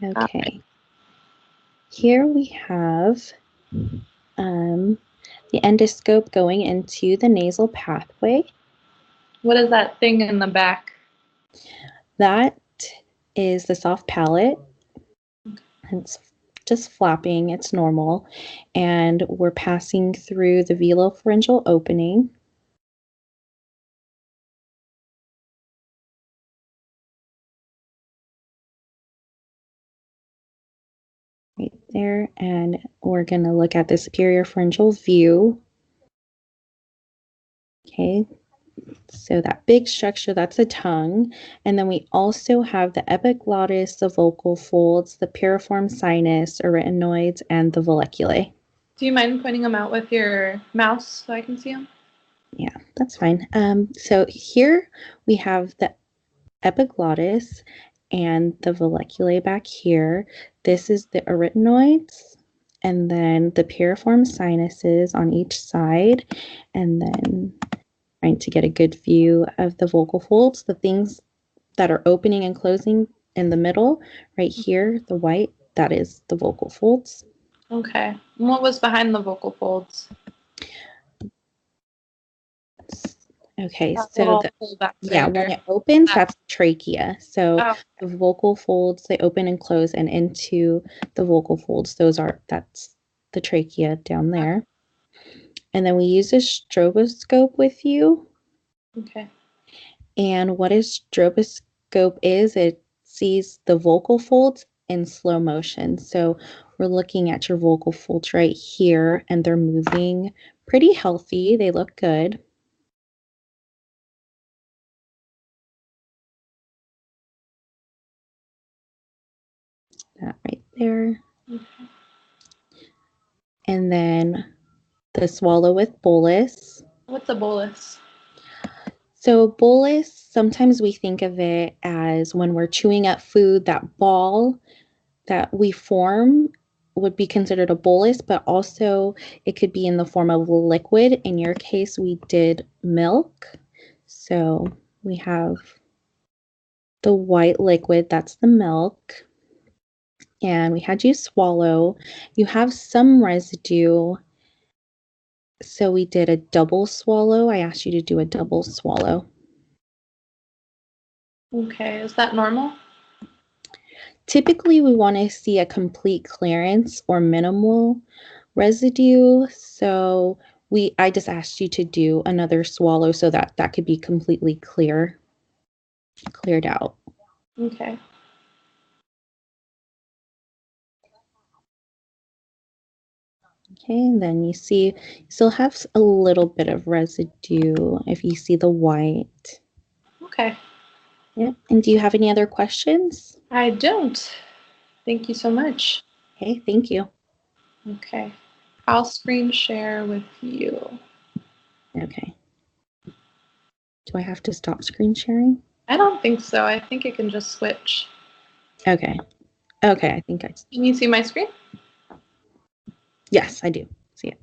Okay. Here we have the endoscope going into the nasal pathway. What is that thing in the back? That is the soft palate. It's just flapping, it's normal. And we're passing through the velopharyngeal opening. Right there, and we're going to look at the superior pharyngeal view. Okay, so that big structure, that's the tongue. And then we also have the epiglottis, the vocal folds, the piriform sinus, arytenoids, and the valleculae. Do you mind pointing them out with your mouse so I can see them? Yeah, that's fine. So here we have the epiglottis and the valleculae back here. This is the arytenoids, and then the piriform sinuses on each side, and then trying to get a good view of the vocal folds, the things that are opening and closing in the middle, right here, the white, that is the vocal folds. Okay. And what was behind the vocal folds? Okay, That so little hole back there. when it opens, that's trachea. So Oh, the vocal folds, they open and close, and into the vocal folds, that's the trachea down there. And then we use a stroboscope with you. okay. And what a stroboscope is, it sees the vocal folds in slow motion. So we're looking at your vocal folds right here, and they're moving pretty healthy. They look good. That right there. Okay. And then the swallow with bolus. What's a bolus? So bolus, sometimes we think of it as when we're chewing up food, that ball that we form would be considered a bolus, but also it could be in the form of liquid. In your case, we did milk. So we have the white liquid, that's the milk. And we had you swallow. You have some residue. So we did a double swallow. I asked you to do a double swallow. Okay. Is that normal? Typically, we want to see a complete clearance or minimal residue. So I just asked you to do another swallow so that that could be completely cleared out. Okay. Okay, and then you see, you still have a little bit of residue if you see the white. Okay. Yep. And do you have any other questions? I don't. Thank you so much. Okay, thank you. Okay. I'll screen share with you. Okay. Do I have to stop screen sharing? I don't think so. I think it can just switch. Okay. Okay, I think I. Can you see my screen? Yes, I do see it.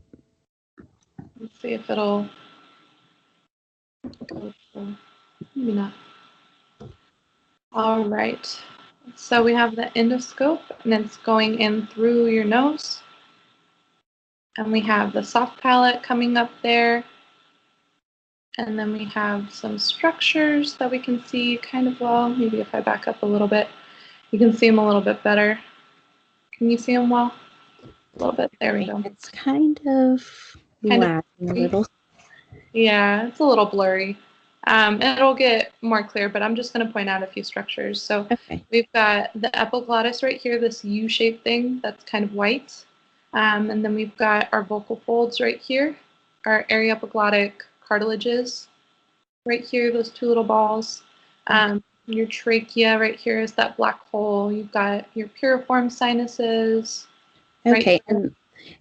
Let's see if it'll go through. Maybe not. All right. So we have the endoscope, and it's going in through your nose. And we have the soft palate coming up there. And then we have some structures that we can see kind of well. Maybe if I back up a little bit, you can see them a little bit better. Can you see them well? A little bit. There we go. It's kind of lagging a little. Yeah, it's a little blurry. It'll get more clear, but I'm just going to point out a few structures. So Okay. we've got the epiglottis right here, this U-shaped thing that's kind of white. And then we've got our vocal folds right here, our aryepiglottic cartilages right here, those two little balls. Your trachea right here is that black hole. You've got your piriform sinuses. Okay. Right And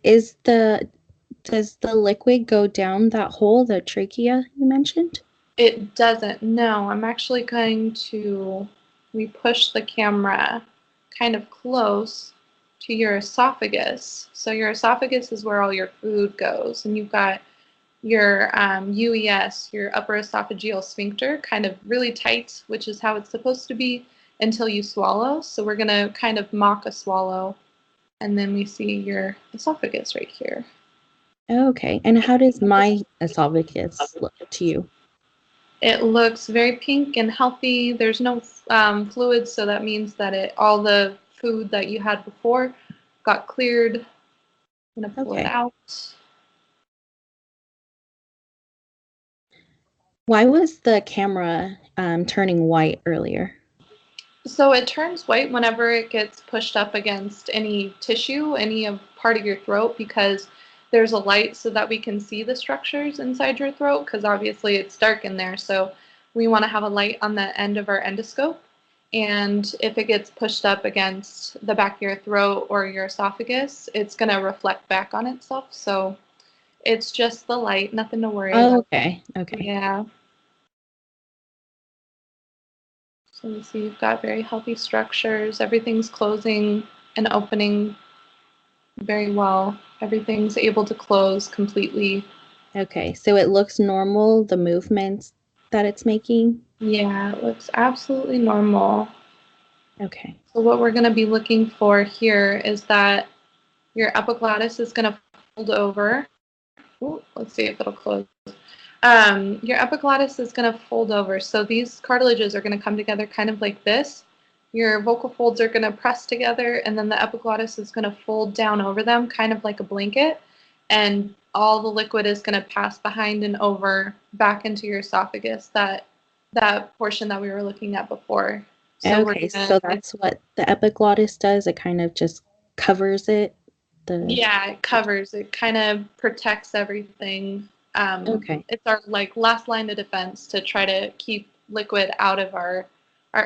does the liquid go down that hole, the trachea you mentioned? It doesn't. No, I'm actually going to push the camera kind of close to your esophagus. So your esophagus is where all your food goes, and you've got your UES, your upper esophageal sphincter, kind of really tight, which is how it's supposed to be. until you swallow. So we're going to kind of mock a swallow, and then we see your esophagus right here. Okay. And how does my esophagus look to you? It looks very pink and healthy. There's no fluids, so that means that all the food that you had before got cleared. I'm going to pull it out. Why was the camera turning white earlier? So it turns white whenever it gets pushed up against any tissue, any part of your throat, because there's a light so that we can see the structures inside your throat, because obviously it's dark in there. So we want to have a light on the end of our endoscope. And if it gets pushed up against the back of your throat or your esophagus, it's going to reflect back on itself. So it's just the light, nothing to worry about. Okay. Yeah. So you see you've got very healthy structures. Everything's closing and opening very well. Everything's able to close completely. Okay. So it looks normal, the movements that it's making? Yeah, it looks absolutely normal. Okay. So what we're going to be looking for here is that your epiglottis is going to fold over. Ooh, let's see if it'll close. Your epiglottis is going to fold over. So these cartilages are going to come together kind of like this. Your vocal folds are going to press together, and then the epiglottis is going to fold down over them, kind of like a blanket. And all the liquid is going to pass behind and over back into your esophagus, that portion that we were looking at before. So Okay, so that's what the epiglottis does. It kind of just covers it. Yeah, it covers. It kind of protects everything. Okay. It's our last line of defense to try to keep liquid out of our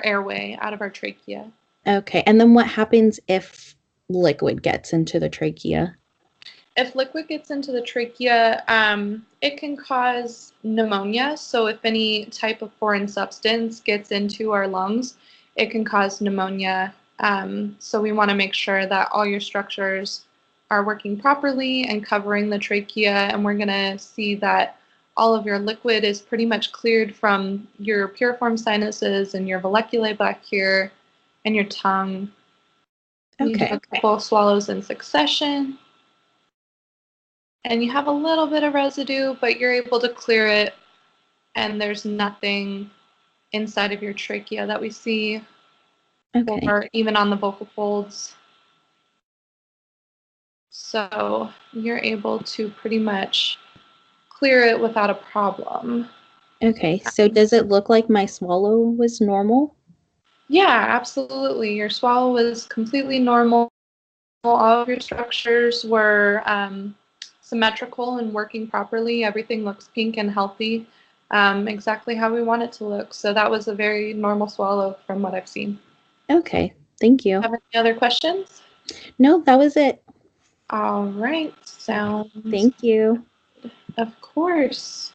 airway, out of our trachea. Okay, and then what happens if liquid gets into the trachea? If liquid gets into the trachea, it can cause pneumonia. So if any type of foreign substance gets into our lungs, it can cause pneumonia. So we want to make sure that all your structures are working properly and covering the trachea. And we're going to see that all of your liquid is pretty much cleared from your piriform sinuses and your valleculae back here and your tongue. You do a couple of swallows in succession. And you have a little bit of residue, but you're able to clear it, and there's nothing inside of your trachea that we see, or even on the vocal folds. So you're able to pretty much clear it without a problem. Okay, so does it look like my swallow was normal? Yeah, absolutely. Your swallow was completely normal. All of your structures were symmetrical and working properly. Everything looks pink and healthy, exactly how we want it to look. So that was a very normal swallow from what I've seen. Okay, thank you. Have any other questions? No, that was it. All right, sounds. Thank you. Of course.